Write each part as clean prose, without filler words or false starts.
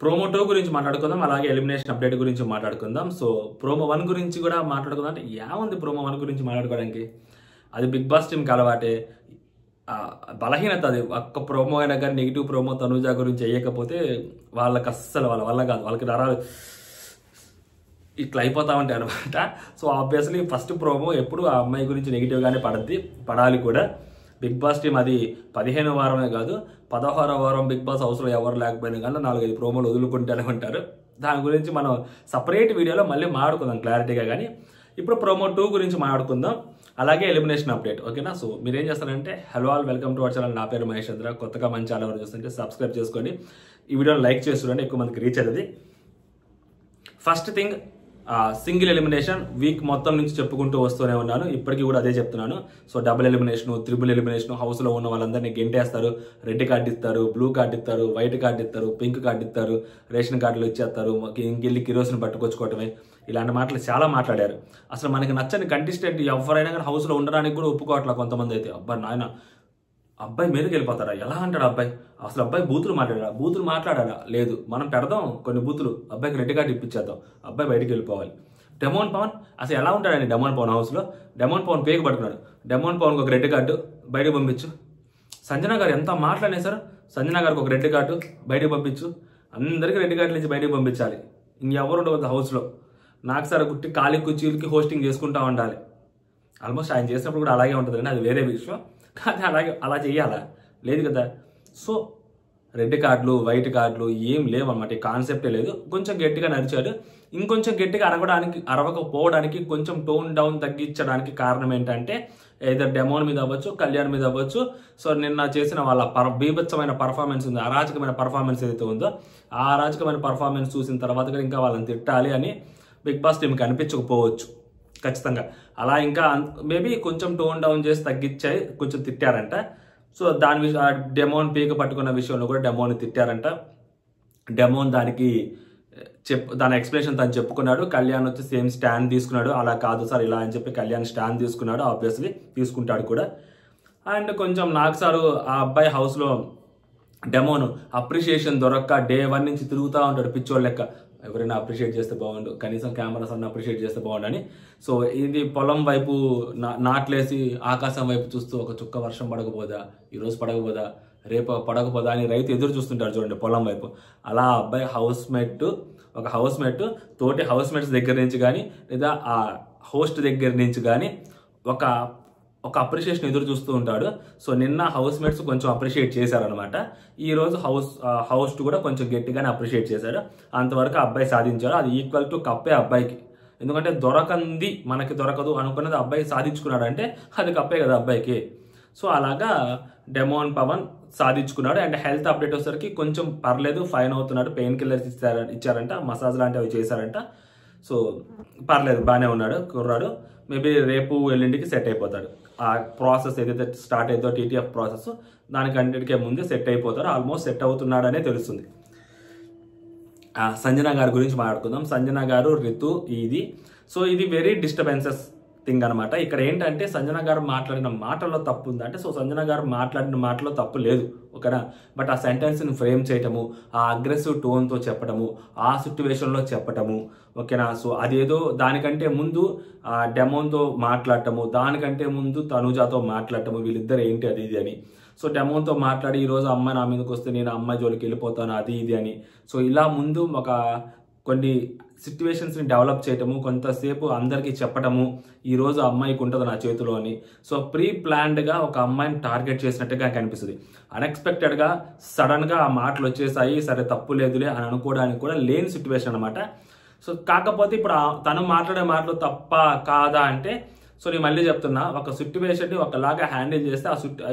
Promo 2 గురించి మాట్లాడుకుందాం, అలాగే ఎలిమినేషన్ అప్డేట్ గురించి మాట్లాడుకుందాం. సో ప్రోమో 1 గురించి కూడా మాట్లాడుకుందాం. అంటే ఏముంది ప్రోమో 1 గురించి మాట్లాడుకోవడానికి? అది బిగ్ బాస్ టీంకి అలవాటే, బలహీనత అది. ఒక్క ప్రోమో అయినా కానీ నెగిటివ్ ప్రోమో తనుజ గురించి వేయకపోతే వాళ్ళకి అస్సలు వాళ్ళ వల్ల కాదు, వాళ్ళకి నరాలు ఇట్లా అయిపోతా ఉంటాయి అనమాట. సో ఆబ్వియస్లీ ఫస్ట్ ప్రోమో ఎప్పుడు ఆ అమ్మాయి గురించి నెగిటివ్గానే పడాలి కూడా. బిగ్ బాస్ టీం అది 15వ వారమే కాదు 16వ వారం బిగ్ బాస్ హౌస్లో ఎవరు లేకపోయినా కానీ 4-5 ప్రోమోలు వదులుకుంటూనే ఉంటారు. దాని గురించి మనం సపరేట్ వీడియోలో మళ్ళీ మాట్లాడుకుందాం క్లారిటీగా. కానీ ఇప్పుడు ప్రోమో 2 గురించి మాట్లాడుకుందాం, అలాగే ఎలిమినేషన్ అప్డేట్. ఓకేనా? సో మీరు ఏం చేస్తారంటే, hello all, welcome to our channel. నా పేరు మహేష్ చంద్ర. కొత్తగా మన ఛానల్ ఎవరు చూస్తుంటే సబ్స్క్రైబ్ చేసుకోండి, ఈ వీడియోని లైక్ చేసి చూడండి, ఎక్కువ మందికి రీచ్ అవుతుంది. First thing, single elimination week మొత్తం నుంచి చెప్పుకుంటూ వస్తూనే ఉన్నాను, ఇప్పటికీ కూడా అదే చెప్తున్నాను. So double elimination, triple elimination, హౌస్లో ఉన్న వాళ్ళందరినీ గెంటేస్తారు, రెడ్ కార్డు ఇస్తారు, బ్లూ కార్డు ఇస్తారు, వైట్ కార్డు ఇస్తారు, పింక్ కార్డు ఇస్తారు, రేషన్ కార్డులు ఇచ్చేస్తారు, ఇంకెళ్ళి కిరోసిన్ పట్టుకొచ్చుకోవటమే, ఇలాంటి మాటలు చాలా మాట్లాడారు. అసలు మనకి నచ్చని కంటెస్టెంట్ ఎవరైనా కానీ హౌస్లో ఉండడానికి కూడా ఒప్పుకోవట్లేదు కొంతమంది అయితే. అబ్బా నాయన, అబ్బాయి మీదకి వెళ్ళిపోతారా? ఎలా అంటాడు అబ్బాయి? అసలు అబ్బాయి బూతులు మాట్లాడాలా? లేదు, మనం పెడదాం కొన్ని బూతులు, అబ్బాయికి రెడ్ కార్డు ఇప్పించేద్దాం, అబ్బాయి బయటికి వెళ్ళిపోవాలి. డెమోన్ పవన్ అసలు ఎలా ఉంటాడండి? డెమోన్ పవన్ హౌస్లో డెమోన్ పవన్ పేరు పట్టుకున్నాడు. డెమోన్ పవన్కి ఒక రెడ్ కార్డు బయటకు పంపించు. సంజన గారు ఎంత మాట్లాడేశారు, సంజన గారికి ఒక రెడ్ కార్డు బయటకు పంపించు. అందరికీ రెడ్ కార్డులు ఇచ్చి బయటకు పంపించాలి, ఇంకెవరు ఉండవద్దు హౌస్లో. నాకు సార్ కుట్టి కాలి కుర్చీలకి హోస్టింగ్ చేసుకుంటూ ఉండాలి. ఆల్మోస్ట్ ఆయన చేసినప్పుడు కూడా అలాగే ఉంటుంది కానీ అది వేరే విషయం. కానీ అలా చేయాలా? లేదు కదా. సో రెడ్ కార్డులు వైట్ కార్డులు ఏం లేవన్నమాట, ఈ కాన్సెప్టే లేదు. కొంచెం గట్టిగా నడిచాడు, ఇంకొంచెం గట్టిగా అరవకపోవడానికి, కొంచెం టోన్ డౌన్ తగ్గించడానికి కారణం ఏంటంటే ఏదో డెమోన్ మీద అవ్వచ్చు, కళ్యాణ్ మీద అవ్వచ్చు. సో నిన్న చేసిన వాళ్ళ బీభత్సమైన పర్ఫార్మెన్స్ ఉంది, అరాచకమైన పర్ఫార్మెన్స్ ఏదైతే ఉందో ఆ అరాచకమైన పర్ఫార్మెన్స్ చూసిన తర్వాత ఇంకా వాళ్ళని తిట్టాలి అని బిగ్ బాస్ టీంకి అనిపించకపోవచ్చు ఖచ్చితంగా. అలా ఇంకా మేబీ కొంచెం టోన్ డౌన్ చేసి తగ్గించాయి, కొంచెం తిట్టారంట. సో దాని డెమోన్ పీక పట్టుకున్న విషయంలో కూడా డెమోని తిట్టారంట. డెమోన్ దానికి దాని ఎక్స్ప్లెనేషన్ తను చెప్పుకున్నాడు. కళ్యాణ్ వచ్చి సేమ్ స్టాండ్ తీసుకున్నాడు, అలా కాదు సార్ ఇలా అని చెప్పి కళ్యాణ్ స్టాండ్ తీసుకున్నాడు, ఆబ్వియస్లీ తీసుకుంటాడు కూడా. అండ్ కొంచెం నాకు సారు ఆ అబ్బాయి హౌస్లో డెమోను అప్రిషియేషన్ దొరక్క డే 1 నుంచి తిరుగుతూ ఉంటాడు పిచ్చోళ్ళ లెక్క. ఎవరైనా అప్రిషియేట్ చేస్తే బాగుండు, కనీసం కెమెరాస్ అన్న అప్రిషియేట్ చేస్తే బాగుండు అని. సో ఇది పొలం వైపు నాట్లేసి ఆకాశం వైపు చూస్తూ ఒక చుక్క వర్షం పడకపోదా, ఈరోజు పడకపోదా, రేపు పడకపోదా అని రైతు ఎదురు చూస్తుంటారు చూడండి పొలం వైపు. అలా అబ్బాయి ఒక హౌస్ మేట్ తోటి హౌస్ మేట్స్ దగ్గర నుంచి కానీ లేదా ఆ హోస్ట్ దగ్గర నుంచి కానీ ఒక అప్రిషియేషన్ ఎదురు చూస్తూ ఉంటాడు. సో నిన్న హౌస్ మేట్స్ కొంచెం అప్రిషియేట్ చేశారనమాట. ఈరోజు హౌస్ట్ కూడా కొంచెం గట్టిగానే అప్రిషియేట్ చేశాడు. అంతవరకు అబ్బాయి సాధించాడు. అది ఈక్వల్ టు కప్పే అబ్బాయికి, ఎందుకంటే దొరకంది మనకి దొరకదు అనుకున్నది అబ్బాయి సాధించుకున్నాడు అంటే అది కప్పే కదా అబ్బాయికి. సో అలాగా డెమోన్ పవన్ సాధించుకున్నాడు. అండ్ హెల్త్ అప్డేట్ వచ్చేసరికి కొంచెం పర్లేదు, ఫైన్ అవుతున్నాడు. పెయిన్ కిల్లర్స్ ఇచ్చారంట, మసాజ్ లాంటివి చేశారంట. సో పర్లేదు, బాగానే ఉన్నాడు కుర్రాడు. మేబీ రేపు ఎల్లుండికి సెట్ అయిపోతాడు. ఆ ప్రాసెస్ ఏదైతే స్టార్ట్ అయిందో TTF ప్రాసెస్ దానికంటికే ముందే సెట్ అయిపోతారు. ఆల్మోస్ట్ సెట్ అవుతున్నాడనే తెలుస్తుంది. సంజన గారి గురించి మాట్లాడుకుందాం. సంజన గారు, రితు, సో ఇది వెరీ డిస్టర్బెన్సెస్ థింగ్ అనమాట. ఇక్కడ ఏంటంటే సంజన గారు మాట్లాడిన మాటల్లో తప్పు ఉందంటే, సో సంజన గారు మాట్లాడిన మాటలో తప్పు లేదు, ఓకేనా. బట్ ఆ సెంటెన్స్ని ఫ్రేమ్ చేయటము, ఆ అగ్రెసివ్ టోన్తో చెప్పటము, ఆ సిచ్యువేషన్లో చెప్పటము, ఓకేనా. సో అదేదో దానికంటే ముందు డెమోన్తో మాట్లాడటము, దానికంటే ముందు తనుజాతో మాట్లాడటము, వీళ్ళిద్దరు ఏంటి అది ఇది అని. సో డెమోన్తో మాట్లాడి ఈరోజు అమ్మాయి నా మీదకి వస్తే నేను అమ్మాయి జోలికి వెళ్ళిపోతాను అది ఇది అని. సో ఇలా ముందు కొన్ని సిచ్యువేషన్స్ని డెవలప్ చేయటము, కొంతసేపు అందరికీ చెప్పటము, ఈరోజు అమ్మాయికి ఉంటుంది నా చేతిలో అని. సో ప్రీ ప్లాన్డ్గా ఒక అమ్మాయిని టార్గెట్ చేసినట్టుగా కనిపిస్తుంది. అన్ఎక్స్పెక్టెడ్గా సడన్గా ఆ మాటలు వచ్చేసాయి, సరే తప్పు లేదులే అని అనుకోవడానికి కూడా లేని సిచ్యువేషన్ అనమాట. సో కాకపోతే ఇప్పుడు తను మాట్లాడే మాటలు తప్ప కాదా అంటే, సో నేను మళ్ళీ చెప్తున్నా, ఒక సిట్యువేషన్ని ఒకలాగా హ్యాండిల్ చేస్తే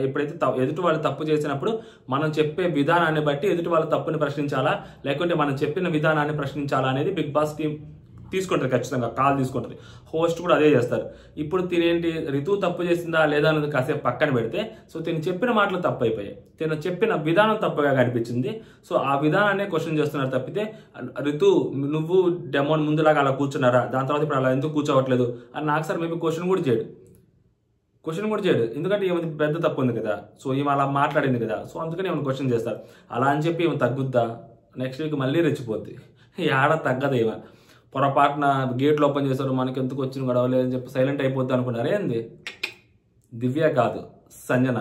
ఎప్పుడైతే ఎదుటి వాళ్ళు తప్పు చేసినప్పుడు మనం చెప్పే విధానాన్ని బట్టి ఎదుటి వాళ్ళ తప్పుని ప్రశ్నించాలా లేకుంటే మనం చెప్పిన విధానాన్ని ప్రశ్నించాలా అనేది బిగ్ బాస్ టీం తీసుకుంటారు, ఖచ్చితంగా కాల్ తీసుకుంటుంది. హోస్ట్ కూడా అదే చేస్తారు. ఇప్పుడు తినేంటి రితు తప్పు చేసిందా లేదా అనేది కాసేపు పక్కన పెడితే, సో తిని చెప్పిన మాటలు తప్పు అయిపోయాయి, తిన చెప్పిన విధానం తప్పుగా కనిపించింది. సో ఆ విధానాన్ని క్వశ్చన్ చేస్తున్నారు తప్పితే రితు నువ్వు డెమోన్ ముందులాగా అలా కూర్చున్నారా, దాని తర్వాత ఇప్పుడు అలా ఎందుకు కూర్చోవట్లేదు అని నాకు సార్ మేబీ క్వశ్చన్ కూడా చేయడు. ఎందుకంటే ఏమైనా పెద్ద తప్పు ఉంది కదా, సో ఈమె అలా మాట్లాడింది కదా, సో అందుకని ఏమైనా క్వశ్చన్ చేస్తారు. అలా అని చెప్పి ఏమైనా తగ్గుద్దా? నెక్స్ట్ వీక్ మళ్ళీ రెచ్చిపోద్ది. ఏడ తగ్గదు ఏమో. పొరపాటున గేట్లు ఓపెన్ చేశారు, మనకి ఎందుకు వచ్చిన గొడవ లేదని చెప్పి సైలెంట్ అయిపోద్ది అనుకున్నారు. ఏంది దివ్య కాదు, సంజన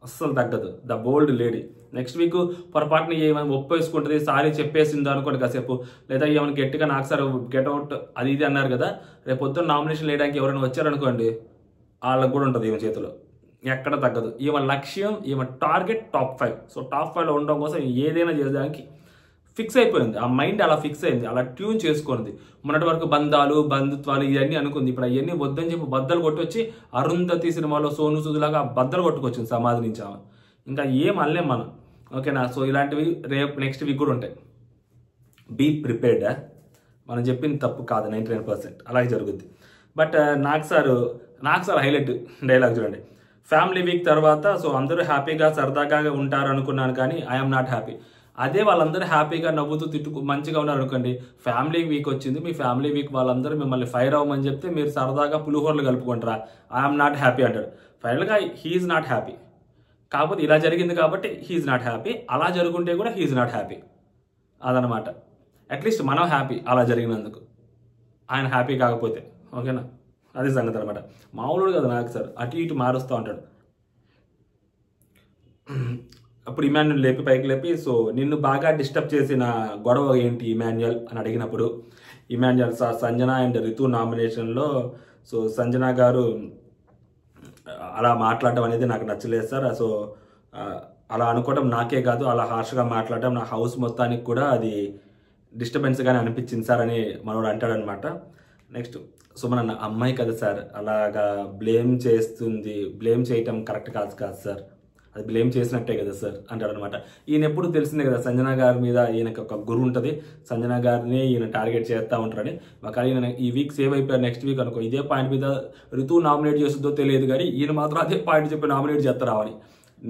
అస్సలు తగ్గదు, the bold lady. Next week పొరపాటున ఏమైనా ఒప్పేసుకుంటుంది, సారీ చెప్పేసింది అనుకోండి కాసేపు, లేదా ఏమైనా గట్టిగా నాకు సార్ గెట్అవుట్ అది ఇది అన్నారు కదా, రేపు పొద్దున్న నామినేషన్ వేయడానికి ఎవరైనా వచ్చారనుకోండి, వాళ్ళకు కూడా ఉంటుంది ఈమె చేతిలో, ఎక్కడ తగ్గదు. ఈమె లక్ష్యం, ఈమె టార్గెట్ టాప్ 5. సో టాప్ 5లో ఉండడం కోసం ఏదైనా చేసేదానికి ఫిక్స్ అయిపోయింది. ఆ మైండ్ అలా ఫిక్స్ అయింది, అలా ట్యూన్ చేసుకుంది. మొన్నటి వరకు బంధాలు బంధుత్వాలు ఇవన్నీ అనుకుంది, ఇప్పుడు అవన్నీ వద్దని చెప్పి బద్దలు కొట్టొచ్చి అరుంధతి సినిమాలో సోను సూదులాగా బద్దలు కొట్టుకొచ్చింది సమాధి నుంచి ఆమె. ఇంకా ఏం అనలేం మనం, ఓకేనా. సో ఇలాంటివి రేపు నెక్స్ట్ వీక్ కూడా ఉంటాయి. Be prepared. మనం చెప్పింది తప్పు కాదు 99%, అలాగే జరుగుద్ది. బట్ నాకు సార్ హైలైట్ డైలాగ్ చూడండి. ఫ్యామిలీ వీక్ తర్వాత సో అందరూ హ్యాపీగా సరదాగా ఉంటారు అనుకున్నాను, కానీ ఐఎమ్ నాట్ హ్యాపీ. అదే వాళ్ళందరూ హ్యాపీగా నవ్వుతూ మంచిగా ఉన్నారు అనుకోండి, ఫ్యామిలీ వీక్ వచ్చింది, మీ ఫ్యామిలీ వీక్ వాళ్ళందరూ మిమ్మల్ని ఫైర్ అవ్వమని చెప్తే మీరు సరదాగా పులిహోరలు కలుపుకుంటారా, ఐఎమ్ నాట్ హ్యాపీ అంటాడు. ఫైనల్గా హీఈస్ నాట్ హ్యాపీ. కాకపోతే ఇలా జరిగింది కాబట్టి హీఈస్ నాట్ హ్యాపీ, అలా జరుగుంటే కూడా హీఈస్ నాట్ హ్యాపీ. అదనమాట. అట్లీస్ట్ మనం హ్యాపీ అలా జరిగినందుకు, ఆయన హ్యాపీ కాకపోతే, ఓకేనా. అది సంగతి అనమాట. మామూలుడు కదా నాకు సార్, అటు ఇటు మారుస్తూ ఉంటాడు. అప్పుడు ఇమాన్యుల్ లేపి పైకి లేపి, సో నిన్ను బాగా డిస్టర్బ్ చేసిన గొడవ ఏంటి ఇమాన్యుల్ అని అడిగినప్పుడు, ఇమాన్యుల్ సంజన అండ్ రితు నామినేషన్లో సో సంజన గారు అలా మాట్లాడటం అనేది నాకు నచ్చలేదు సార్. సో అలా అనుకోవడం నాకే కాదు, అలా హార్ష్గా మాట్లాడటం నా హౌస్ మొత్తానికి కూడా అది డిస్టర్బెన్స్గానే అనిపించింది సార్ అని మనోడు అంటాడనమాట. నెక్స్ట్ సుమన్ అమ్మాయి కదా సార్, అలాగా బ్లేమ్ చేయటం కరెక్ట్ కాదు సార్, అది బ్లేమ్ చేసినట్టే కదా సార్ అంటాడనమాట. ఈయన ఎప్పుడు తెలిసిందే కదా సంజన గారి మీద ఈయనకి ఒక గురు ఉంటుంది, సంజన గారిని ఈయన టార్గెట్ చేస్తూ ఉంటారని. ఒకవేళ ఈయన ఈ వీక్ సేవ్ అయిపోయారు, నెక్స్ట్ వీక్ అనుకో ఇదే పాయింట్ మీద ఋతువు నామినేట్ చేస్తుందో తెలియదు, కానీ ఈయన మాత్రం అదే పాయింట్ చెప్పి నామినేట్ చేస్తారావని.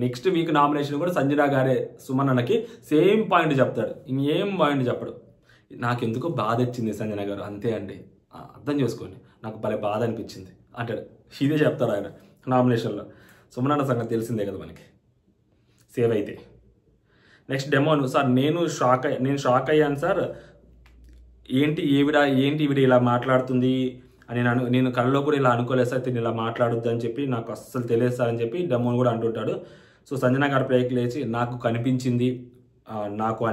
నెక్స్ట్ వీక్ నామినేషన్ కూడా సంజన గారే సుమన్నకి సేమ్ పాయింట్ చెప్తాడు, ఇంకేం పాయింట్ చెప్పడు. నాకెందుకో బాధ వచ్చింది సంజన గారు, అంతే అండి, అర్థం చేసుకోండి, నాకు భలే బాధ అనిపించింది అంటాడు. ఇదే చెప్తాడు ఆయన నామినేషన్లో. సుమనన్న సంగతి తెలిసిందే కదా మనకి, సేవ్ అయితే. నెక్స్ట్ డెమోను సార్, నేను షాక్ అయ్యాను సార్, ఏంటి ఈవిడ ఇలా మాట్లాడుతుంది అని నేను కళ్ళలో కూడా ఇలా అనుకోలేదు సార్, తిని ఇలా మాట్లాడొద్దు అని చెప్పి నాకు అస్సలు తెలియదు సార్ అని చెప్పి డెమోన్ కూడా అంటుంటాడు. సో సంజన గారు పైకి లేచి నాకు కనిపించింది, నాకు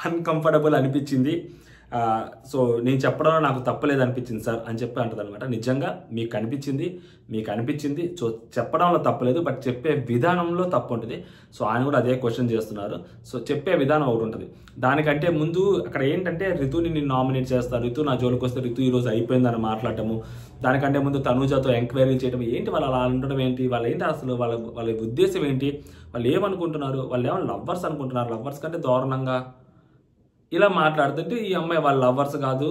అన్కంఫర్టబుల్ అనిపించింది, సో నేను చెప్పడంలో నాకు తప్పలేదు అనిపించింది సార్ అని చెప్పి అంటుంది అనమాట. నిజంగా మీకు అనిపించింది సో చెప్పడంలో తప్పలేదు, బట్ చెప్పే విధానంలో తప్పు ఉంటుంది. సో ఆయన కూడా అదే క్వశ్చన్ చేస్తున్నారు. సో చెప్పే విధానం ఒకటి ఉంటుంది, దానికంటే ముందు అక్కడ ఏంటంటే రితుని నేను నామినేట్ చేస్తాను, రితు నా జోలికి వస్తే రితు ఈరోజు అయిపోయిందని మాట్లాడటము, దానికంటే ముందు తనుజాతో ఎంక్వైరీ చేయడం ఏంటి, వాళ్ళు అలా ఉండడం ఏంటి, వాళ్ళు ఏంటి అసలు వాళ్ళ ఉద్దేశం ఏంటి, వాళ్ళు ఏమనుకుంటున్నారు, వాళ్ళు ఏమైనా లవ్వర్స్ అనుకుంటున్నారు, లవ్వర్స్ కంటే దారుణంగా ఇలా మాట్లాడుతుంటే ఈ అమ్మాయి వాళ్ళ లవర్స్ కాదు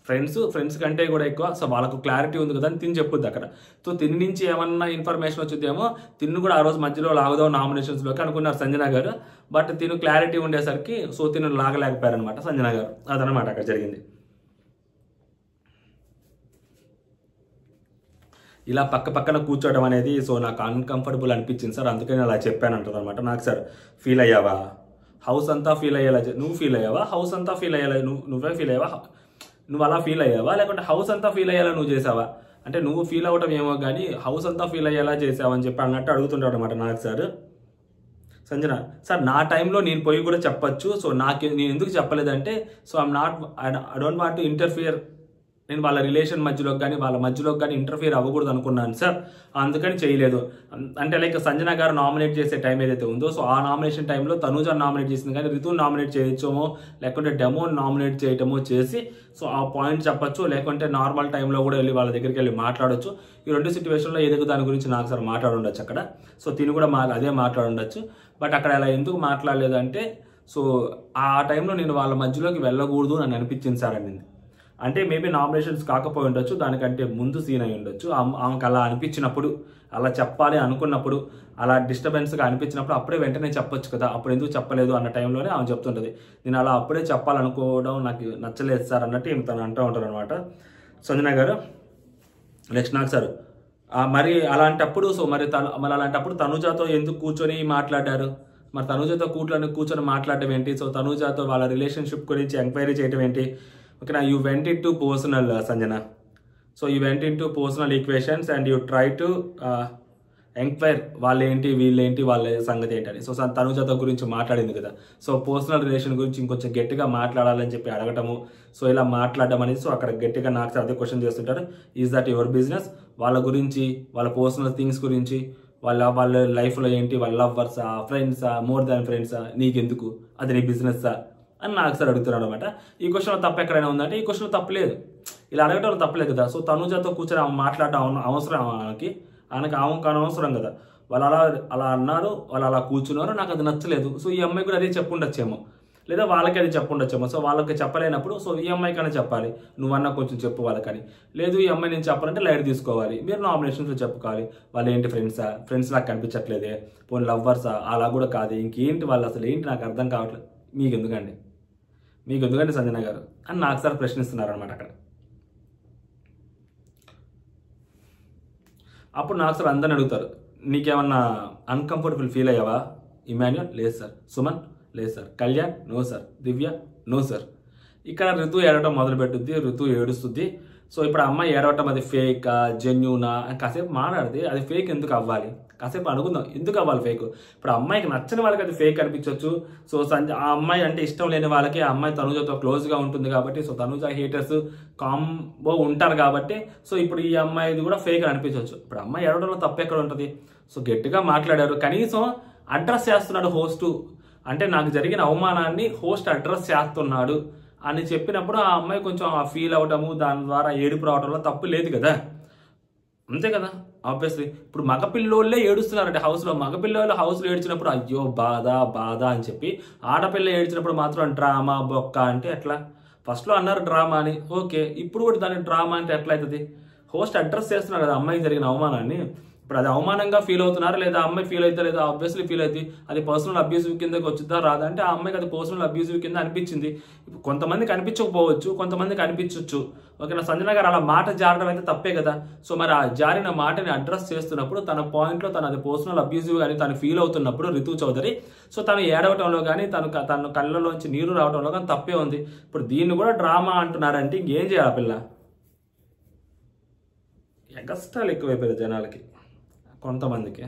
ఫ్రెండ్స్ కంటే కూడా ఎక్కువ, సో వాళ్ళకు క్లారిటీ ఉంది కదా అని తిని చెప్పుద్ది అక్కడ. సో తిని నుంచి ఏమన్నా ఇన్ఫర్మేషన్ వచ్చిందేమో, తిన్ను కూడా ఆ రోజు మధ్యలో లాగుదాం నామినేషన్స్లోకి అనుకున్నారు సంజన గారు, బట్ తిను క్లారిటీ ఉండేసరికి సో తిను లాగలేకపోయారనమాట సంజన గారు. అదనమాట అక్కడ జరిగింది. ఇలా పక్కన కూర్చోవడం అనేది సో నాకు అన్కంఫర్టబుల్ అనిపించింది సార్, అందుకని అలా చెప్పాను అంటుంది అనమాట. నాకు సార్ ఫీల్ అయ్యావా, హౌస్ అంతా ఫీల్ అయ్యేలా నువ్వు ఫీల్ అయ్యావా, హౌస్ అంతా ఫీల్ అయ్యేలా నువ్వే ఫీల్ అయ్యావా, నువ్వు అలా ఫీల్ అయ్యావా, లేకుంటే హౌస్ అంతా ఫీల్ అయ్యేలా నువ్వు చేసావా అంటే నువ్వు ఫీల్ అవ్వడం ఏమో కానీ హౌస్ అంతా ఫీల్ అయ్యేలా చేసావా అని చెప్పి అన్నట్టు అడుగుతుంటాడు అనమాట నాకు సార్. సంజన సార్ నా టైంలో నేను పోయి కూడా చెప్పచ్చు, సో నేను ఎందుకు చెప్పలేదంటే so I don't want to interfere, నేను వాళ్ళ రిలేషన్ మధ్యలోకి కానీ వాళ్ళ మధ్యలోకి కానీ ఇంటర్ఫియర్ అవ్వకూడదు అనుకున్నాను సార్, అందుకని చేయలేదు. అంటే లైక్ సంజన గారు నామినేట్ చేసే టైం ఏదైతే ఉందో సో ఆ నామినేషన్ టైంలో తనుజా నామినేట్ చేసింది, కానీ రితుని నామినేట్ చేయొచ్చోమో లేకుంటే డెమోని నామినేట్ చేయటమో చేసి సో ఆ పాయింట్ చెప్పచ్చు, లేకుంటే నార్మల్ టైంలో కూడా వెళ్ళి వాళ్ళ దగ్గరికి వెళ్ళి మాట్లాడొచ్చు. ఈ రెండు సిచ్యువేషన్లో ఏదో దాని గురించి నాకు సార్ మాట్లాడుండొచ్చు అక్కడ, సో తిని కూడా అదే మాట్లాడుండొచ్చు. బట్ అక్కడ అలా ఎందుకు మాట్లాడలేదంటే సో ఆ టైంలో నేను వాళ్ళ మధ్యలోకి వెళ్ళకూడదు అని అనిపించింది సార్ అనింది. అంటే మేబీ నామినేషన్స్ కాకపోయి ఉండొచ్చు, దానికంటే ముందు సీన్ అయి ఉండొచ్చు. ఆమెకు అలా అనిపించినప్పుడు, అలా చెప్పాలి అనుకున్నప్పుడు, అలా డిస్టర్బెన్స్గా అనిపించినప్పుడు అప్పుడే వెంటనే చెప్పొచ్చు కదా, అప్పుడు ఎందుకు చెప్పలేదు అన్న టైంలోనే ఆమె చెప్తుంటుంది, నేను అలా అప్పుడే చెప్పాలనుకోవడం నాకు నచ్చలేదు సార్ అన్నట్టు తను అంటూ ఉంటారు అనమాట సంజన గారు. నెక్స్ట్ నాకు సార్ మరి అలాంటప్పుడు సో మరి అలాంటప్పుడు తనుజాతో ఎందుకు కూర్చొని మాట్లాడారు మరి తనూజతో కూర్చొని మాట్లాడడం ఏంటి? సో తనూజతో వాళ్ళ రిలేషన్షిప్ గురించి ఎంక్వైరీ చేయడం ఏంటి? ఓకేనా, you went in to personal Sanjana. So you went in to personal equations and you try to enquire వాళ్ళేంటి వీళ్ళేంటి వాళ్ళ సంగతి ఏంటని. సో తనూజతో గురించి మాట్లాడింది కదా, సో పర్సనల్ రిలేషన్ గురించి ఇంకొంచెం గట్టిగా మాట్లాడాలని చెప్పి అడగటము, సో ఇలా మాట్లాడడం అనేది. సో అక్కడ గట్టిగా నాకు అదే క్వశ్చన్ చేస్తుంటారు, ఈజ్ దట్ యువర్ బిజినెస్? వాళ్ళ గురించి, వాళ్ళ పర్సనల్ థింగ్స్ గురించి, వాళ్ళ లైఫ్లో ఏంటి, వాళ్ళ లవ్వర్సా, ఫ్రెండ్సా, మోర్ దాన్ ఫ్రెండ్సా, నీకెందుకు, అది నీ బిజినెస్సా అని నాకు సార్ అడుగుతున్నాడు అనమాట. ఈ క్వశ్చన్లో తప్పు ఎక్కడైనా ఉందంటే ఈ క్వశ్చన్లో తప్పలేదు, ఇలా అడగటం తప్పలేదు కదా. సో తనూజతో కూర్చొని మాట్లాడడం అవసరం ఆయనకి అనవసరం కదా. వాళ్ళు అలా అన్నారు, వాళ్ళు అలా కూర్చున్నారు, నాకు అది నచ్చలేదు. సో ఈ అమ్మాయి కూడా అదే చెప్పుండొచ్చేమో, లేదా వాళ్ళకి అది చెప్పుండొచ్చేమో. సో వాళ్ళకి చెప్పలేనప్పుడు సో ఈ అమ్మాయికైనా చెప్పాలి, నువ్వన్నా కొంచెం చెప్పు వాళ్ళకని. లేదు ఈ అమ్మాయి నేను చెప్పాలంటే లైట్ తీసుకోవాలి, మీరు నామినేషన్స్లో చెప్పుకోవాలి. వాళ్ళు ఏంటి ఫ్రెండ్స్ నాకు కనిపించట్లేదే, పోనీ లవ్వర్సా, అలా కూడా కాదు, ఇంకేంటి వాళ్ళు అసలు ఏంటి నాకు అర్థం కావట్లేదు. మీకు ఎందుకండి సంజన గారు అని నాకు సార్ ప్రశ్నిస్తున్నారు అనమాట అక్కడ. అప్పుడు నాకు సార్ అందరిని అడుగుతారు, నీకేమన్నా అన్కంఫర్టబుల్ ఫీల్ అయ్యావా? ఇమాన్యుల్ లేదు సార్, సుమన్ లేదు సార్, కళ్యాణ్ నో సార్, దివ్య నో సార్. ఇక్కడ ఋతు ఏడవటం మొదలు పెట్టుద్ది, ఋతు ఏడుస్తుంది. సో ఇప్పుడు అమ్మాయి ఏడవటం అది ఫేకా జెన్యూనా అని కాసేపు మాట్లాడితే అది ఫేక్ ఎందుకు అవ్వాలి, కాసేపు అనుకుందాం ఎందుకు అవ్వాలి ఫేక్. ఇప్పుడు అమ్మాయికి నచ్చని వాళ్ళకి అది ఫేక్ అనిపించవచ్చు. సో ఆ అమ్మాయి అంటే ఇష్టం లేని వాళ్ళకి ఆ అమ్మాయి తనూజతో క్లోజ్గా ఉంటుంది కాబట్టి, సో తనూజ హేటర్స్ కాంబో ఉంటారు కాబట్టి, సో ఇప్పుడు ఈ అమ్మాయిది కూడా ఫేక్ అని అనిపించవచ్చు. ఇప్పుడు అమ్మాయి ఏడవడంలో తప్పు ఎక్కడ ఉంటుంది? సో గట్టిగా మాట్లాడారు, కనీసం అడ్రస్ చేస్తున్నాడు హోస్టు, అంటే నాకు జరిగిన అవమానాన్ని హోస్ట్ అడ్రస్ చేస్తున్నాడు అని చెప్పినప్పుడు ఆ అమ్మాయి కొంచెం ఫీల్ అవటము, దాని ద్వారా ఏడుపు రావడంలో తప్పు లేదు కదా, అంతే కదా. ఆబ్వియస్లీ ఇప్పుడు మగపిల్లోళ్ళే ఏడుస్తున్నారంటే హౌస్లో, మగపిల్లోళ్ళు హౌస్లో ఏడ్చినప్పుడు అయ్యో బాధ అని చెప్పి, ఆడపిల్ల ఏడ్చినప్పుడు మాత్రం డ్రామా బొక్క అంటే ఎట్లా? ఫస్ట్లో అన్నారు డ్రామా అని, ఓకే, ఇప్పుడు కూడా దాన్ని డ్రామా అంటే ఎట్లా అవుతుంది? హోస్ట్ అడ్రస్ చేస్తున్నారు కదా అమ్మాయికి జరిగిన అవమానాన్ని. ఇప్పుడు అది అవమానంగా ఫీల్ అవుతున్నారు, లేదా అమ్మాయి ఫీల్ అయితే లేదా ఆబ్వియస్లీ ఫీల్ అవుతుంది. అది పర్సనల్ అబ్యూసివ్ కిందకి వచ్చిద్దా రాదా అంటే ఆ అమ్మాయికి అది పర్సనల్ అబ్యూసివ్ కింద అనిపించింది. కొంతమందికి అనిపించకపోవచ్చు, కొంతమందికి అనిపించవచ్చు. ఓకేనా, సంజన గారు అలా మాట జారడం అయితే తప్పే కదా. సో మరి ఆ జారిన మాటని అడ్రస్ చేస్తున్నప్పుడు తన పాయింట్లో తను అది పర్సనల్ అబ్యూసివ్ కానీ తను ఫీల్ అవుతున్నప్పుడు రితు చౌదరి, సో తను ఏడవటంలో కానీ తన కళ్ళలోంచి నీరు రావడంలో కానీ తప్పే ఉంది. ఇప్పుడు దీన్ని కూడా డ్రామా అంటున్నారంటే ఇంకేం చేయాలి పిల్ల? కష్టాలు ఎక్కువైపోయాయి జనాలకి, కొంతమందికి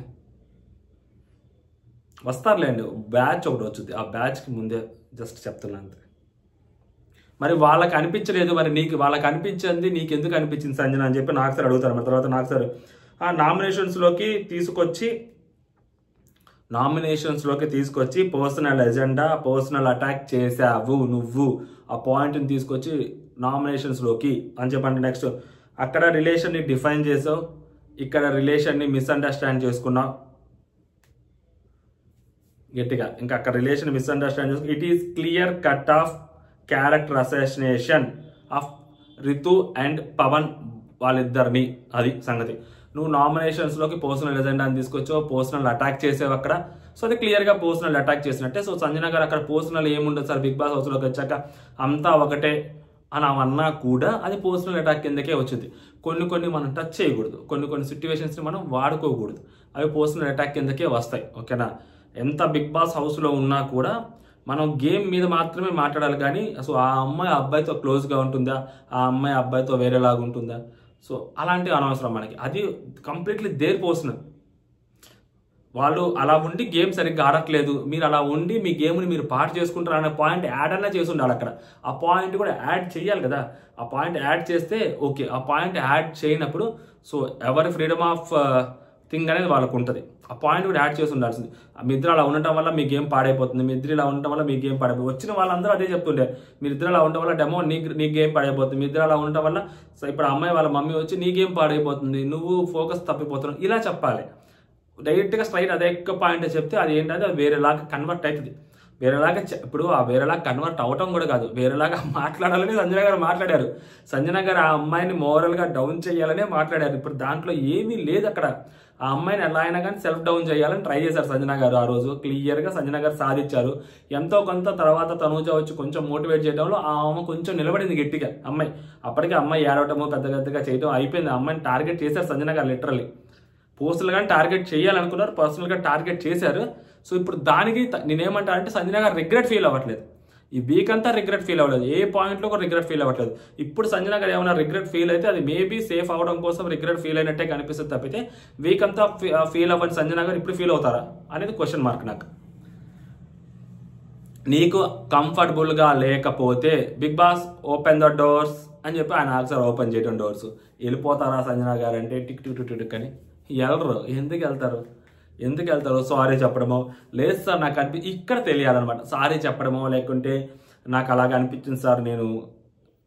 వస్తారులేండి, బ్యాచ్ ఒకటి వచ్చింది, ఆ బ్యాచ్కి ముందే జస్ట్ చెప్తున్నా అంతే. మరి వాళ్ళకి అనిపించలేదు, మరి వాళ్ళకి అనిపించింది నీకు ఎందుకు అనిపించింది సంజన అని చెప్పి నాకు సార్ అడుగుతారు. మరి తర్వాత నాకు సార్ ఆ నామినేషన్స్లోకి తీసుకొచ్చి పర్సనల్ ఎజెండా, పర్సనల్ అటాక్ చేసావు నువ్వు, ఆ పాయింట్ని తీసుకొచ్చి నామినేషన్స్లోకి అని చెప్పండి. నెక్స్ట్ అక్కడ రిలేషన్ని డిఫైన్ చేసావు, ఇక్కడ రిలేషన్ని మిస్అండర్స్టాండ్ చేసుకున్నావు గట్టిగా. ఇంకా అక్కడ రిలేషన్ మిస్అండర్స్టాండ్ చేసుకుని it is clear cut of character assassination of Ritu and Pawan వాళ్ళిద్దరిని, అది సంగతి. నువ్వు నామినేషన్స్లోకి పర్సనల్ ఎజెండాని తీసుకొచ్చావు, పర్సనల్ అటాక్ చేసావు అక్కడ. సో అది క్లియర్గా పర్సనల్ అటాక్ చేసినట్టే. సో సంజన గారు అక్కడ పర్సనల్ ఏముండదు సార్, బిగ్ బాస్ హౌస్లోకి వచ్చాక అంతా ఒకటే అని అన్నా కూడా అది పర్సనల్ అటాక్ కిందకే వచ్చింది. కొన్ని మనం టచ్ చేయకూడదు, కొన్ని సిచ్యువేషన్స్ని మనం వాడుకోకూడదు, అవి పర్సనల్ అటాక్ కిందకే వస్తాయి. ఓకేనా, ఎంత బిగ్ బాస్ హౌస్లో ఉన్నా కూడా మనం గేమ్ మీద మాత్రమే మాట్లాడాలి కానీ సో ఆ అమ్మాయి అబ్బాయితో క్లోజ్గా ఉంటుందా, ఆ అమ్మాయి అబ్బాయితో వేరేలాగా ఉంటుందా, సో అలాంటివి అనవసరం మనకి. అది కంప్లీట్లీ దేర్ పర్సనల్. వాళ్ళు అలా ఉండి గేమ్ సరిగ్గా ఆడట్లేదు, మీరు అలా ఉండి మీ గేమ్ని మీరు పాటు చేసుకుంటారు అనే పాయింట్ యాడ్ అన్నా చేసి ఉండాలి అక్కడ. ఆ పాయింట్ కూడా యాడ్ చేయాలి కదా, ఆ పాయింట్ యాడ్ చేస్తే ఓకే. ఆ పాయింట్ యాడ్ చేయనప్పుడు సో ఎవరి ఫ్రీడమ్ ఆఫ్ థింగ్ అనేది వాళ్ళకు ఉంటుంది. ఆ పాయింట్ కూడా యాడ్ చేసి ఉండాల్సింది. మీ ఇద్దరు అలా ఉండటం వల్ల మీ గేమ్ పాడైపోతుంది, మీ ఇద్దరు ఇలా ఉండటం వల్ల మీ గేమ్ పాడైపోతుంది. వచ్చిన వాళ్ళందరూ అదే చెప్తుండే, మీరు ఇద్దరు అలా ఉండటం వల్ల డెమో నీ గేమ్ పాడైపోతుంది, మీ ఇద్దరు అలా ఉండటం వల్ల సో ఇప్పుడు అమ్మాయి వాళ్ళ మమ్మీ వచ్చి నీ గేమ్ పాడైపోతుంది, నువ్వు ఫోకస్ తప్పిపోతున్నావు, ఇలా చెప్పాలి. డైరెక్ట్గా స్ట్రైట్ అదే ఎక్కువ పాయింట్ చెప్తే అది ఏంటంటే అది వేరేలాగా కన్వర్ట్ అవుతుంది. వేరేలాగా ఇప్పుడు ఆ వేరేలాగా కన్వర్ట్ అవటం కూడా కాదు, వేరేలాగా మాట్లాడాలని సంజన గారు మాట్లాడారు. సంజన గారు ఆ అమ్మాయిని మోరల్గా డౌన్ చేయాలనే మాట్లాడారు. ఇప్పుడు దాంట్లో ఏమీ లేదు అక్కడ. ఆ అమ్మాయిని ఎలా అయినా కానీ సెల్ఫ్ డౌన్ చేయాలని ట్రై చేశారు సంజన గారు. ఆ రోజు క్లియర్గా సంజన గారు సాధించారు. ఎంతో కొంత తర్వాత తనూజ వచ్చి కొంచెం మోటివేట్ చేయడంలో ఆ అమ్మ కొంచెం నిలబడింది గట్టిగా. అమ్మాయి అప్పటికే అమ్మాయి ఏడవటము పెద్దగా చేయడం అయిపోయింది. ఆ అమ్మాయిని టార్గెట్ చేశారు సంజన గారు లిటరల్లీ. పర్సనల్గా టార్గెట్ చేయాలనుకున్నారు, పర్సనల్గా టార్గెట్ చేశారు. సో ఇప్పుడు దానికి నేనేమంటా అంటే సంజన గారు రిగ్రెట్ ఫీల్ అవ్వట్లేదు. ఈ వీక్ అంతా రిగ్రెట్ ఫీల్ అవ్వలేదు, ఏ పాయింట్లో కూడా రిగ్రెట్ ఫీల్ అవ్వట్లేదు. ఇప్పుడు సంజన గారు ఏమైనా రిగ్రెట్ ఫీల్ అయితే అది మేబీ సేఫ్ అవ్వడం కోసం రిగ్రెట్ ఫీల్ అయినట్టే కనిపిస్తుంది తప్పితే వీక్ అంతా ఫీల్ అవ్వని సంజన గారు ఇప్పుడు ఫీల్ అవుతారా అనేది క్వశ్చన్ మార్క్ నాకు. నీకు కంఫర్టబుల్గా లేకపోతే Bigg Boss open the doors అని చెప్పి ఆయన ఆన్సర్ ఓపెన్ చేయడం డోర్స్. వెళ్ళిపోతారా సంజన గారు అంటే టిక్ టిక్ టిక్ టిక్ అని వెళ్ళరు. ఎందుకు వెళ్తారు? సారీ చెప్పడమో, లేదు సార్ నాకు ఇక్కడ తెలియాలన్నమాట. సారీ చెప్పడమో, లేకుంటే నాకు అలాగే అనిపించింది సార్, నేను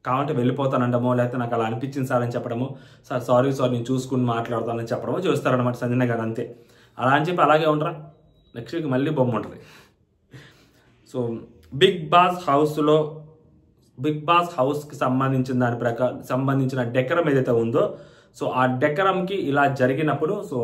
కావాలంటే వెళ్ళిపోతానండమో, లేకపోతే నాకు అలా అనిపించింది సార్ అని చెప్పడమో, సార్ సారీ సార్ నేను చూసుకుని మాట్లాడతానని చెప్పడమో చూస్తారనమాట సంజన గారు, అంతే. అలా అని చెప్పి అలాగే ఉండరా, నెక్స్ట్ వీక్ మళ్ళీ బొమ్మ ఉంటుంది. సో బిగ్ బాస్ హౌస్కి సంబంధించిన సంబంధించిన డెకరం ఏదైతే ఉందో, సో ఆ డెకరంకి ఇలా జరిగినప్పుడు సో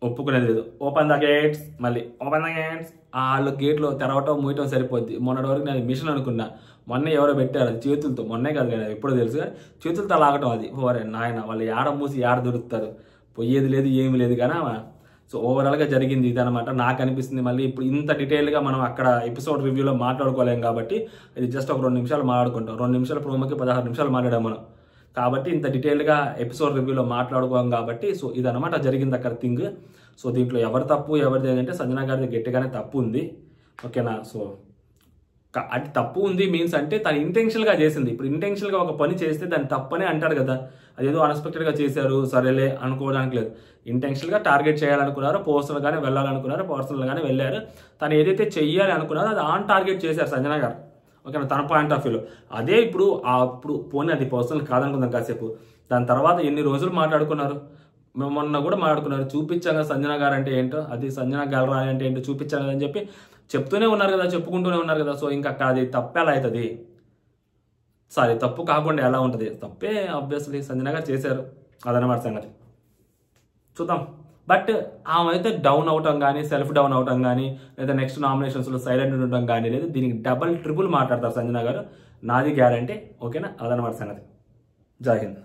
ఒప్పుకునేది లేదు. ఓపెన్ ద గేట్స్, మళ్ళీ ఓపెన్ ద గేట్స్, వాళ్ళు గేట్లు తెరవటం మూయటం సరిపోద్ది. మొన్నటి వరకు నేను మిషన్ అనుకున్నా, మొన్న ఎవరో పెట్టారు చేతులతో, మొన్నే కాదు కదా ఎప్పుడో తెలుసు కానీ చేతులతో లాగటం. అది ఓరే నాయన, వాళ్ళు ఏడ మూసి ఏడ దొరుకుతారు, పోయేది లేదు ఏమి లేదు కానీ. సో ఓవరాల్గా జరిగింది ఇదనమాట. నాకు అనిపిస్తుంది మళ్ళీ ఇప్పుడు ఇంత డీటెయిల్గా మనం అక్కడ ఎపిసోడ్ రివ్యూలో మాట్లాడుకోలేం కాబట్టి ఇది జస్ట్ ఒక 2 నిమిషాలు మాట్లాడుకుంటాం. 2 నిమిషాల ప్రోమోకి 16 నిమిషాలు మాట్లాడాం మనం కాబట్టి ఇంత డీటెయిల్గా ఎపిసోడ్ రివ్యూలో మాట్లాడుకోం కాబట్టి సో ఇదనమాట జరిగింది అక్కడ థింగ్. సో దీంట్లో ఎవరు తప్పు ఎవరిది ఏంటంటే సంజన గారిది గట్టిగానే తప్పు ఉంది, ఓకేనా. సో అది తప్పు ఉంది మీన్స్ అంటే తను ఇంటెన్షనల్గా చేసింది. ఇప్పుడు ఇంటెన్షనల్గా ఒక పని చేస్తే దాన్ని తప్పనే అంటారు కదా, అదేదో అన్ఎక్స్పెక్టెడ్గా చేశారు సరేలే అనుకోవడానికి లేదు. ఇంటెన్షనల్గా టార్గెట్ చేయాలనుకున్నారో, పర్సనల్గానే వెళ్ళాలనుకున్నారో పర్సనల్గానే వెళ్ళారు. తను ఏదైతే చెయ్యాలి అనుకున్నారో అది ఆన్ టార్గెట్ చేశారు సంజన గారు, ఓకేనా, తన పాయింట్ ఆఫ్ వ్యూలో. అదే ఇప్పుడు పోనీ అది పర్సనల్ కాదనుకుందాం కాసేపు, దాని తర్వాత ఎన్ని రోజులు మాట్లాడుకున్నారు, మొన్న కూడా మాట్లాడుకున్నారు. చూపించాగా సంజన గారు అంటే ఏంటో, అది సంజన గెలరా అంటే ఏంటో చూపించాగా అని చెప్పి చెప్తూనే ఉన్నారు కదా, చెప్పుకుంటూనే ఉన్నారు కదా. సో ఇంకా అక్కడ అది తప్పు ఎలా అవుతుంది, సారీ తప్పు కాకుండా ఎలా ఉంటుంది, తప్పే ఆబ్వియస్లీ సంజన గారు చేశారు, అదనమాట సంగతి. చూద్దాం. బట్ ఆమె అయితే డౌన్ అవటం కానీ, సెల్ఫ్ డౌన్ అవటం కానీ, లేదా నెక్స్ట్ నామినేషన్స్లో సైలెంట్ ఉండటం కానీ లేదు. దీనికి డబల్ ట్రిపుల్ మాట్లాడతారు సంజన గారు, నాది గ్యారంటీ, ఓకేనా, అదనమాట సంగతి. జై హింద్.